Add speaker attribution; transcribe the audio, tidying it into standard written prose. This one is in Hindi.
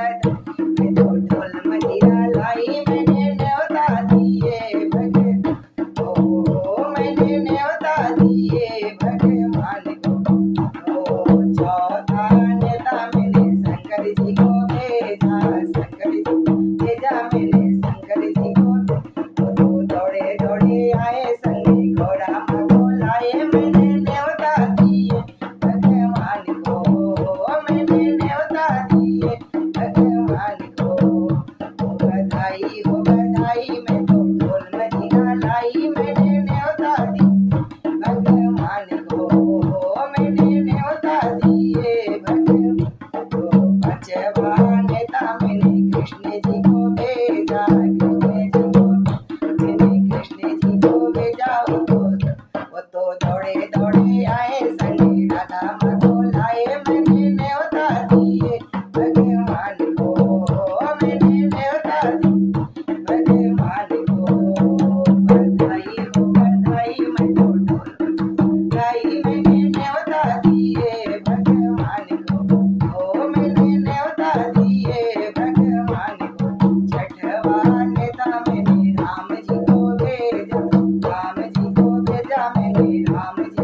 Speaker 1: मैं तो ढोल मजीरा लाई मैंने न्योता दिए मैंने न्योता दिए भगवान को चौथा नेता मैंने शंकर जी को भेजा शंकर जी भेजा मैंने शंकर जी को तो दौड़े दौड़े आए संगी घोड़ा बोलाए मैंने न्योता दिए भगवान को मैंने न्योता दिए भगवान को बधाई मैं तो ढोल मजीरा लाई मैंने न्योता दी भगवान को मैंने न्योता दिए भगवान को पांचवा नेता मैंने कृष्ण जी को भेजा कृष्ण जी को भेजा वो तो दौड़े दौड़े आए संगे राधा माधो लाए मैंने न्योता दिए भगवान को मैंने न्योता दी भगवान को बधाई मैं तो ढोल गाई मैंने न्योता दिए भगवान को मैंने न्योता दिए भगवान को छठवा नेता मैंने राम जी को भेजा मैंने राम जी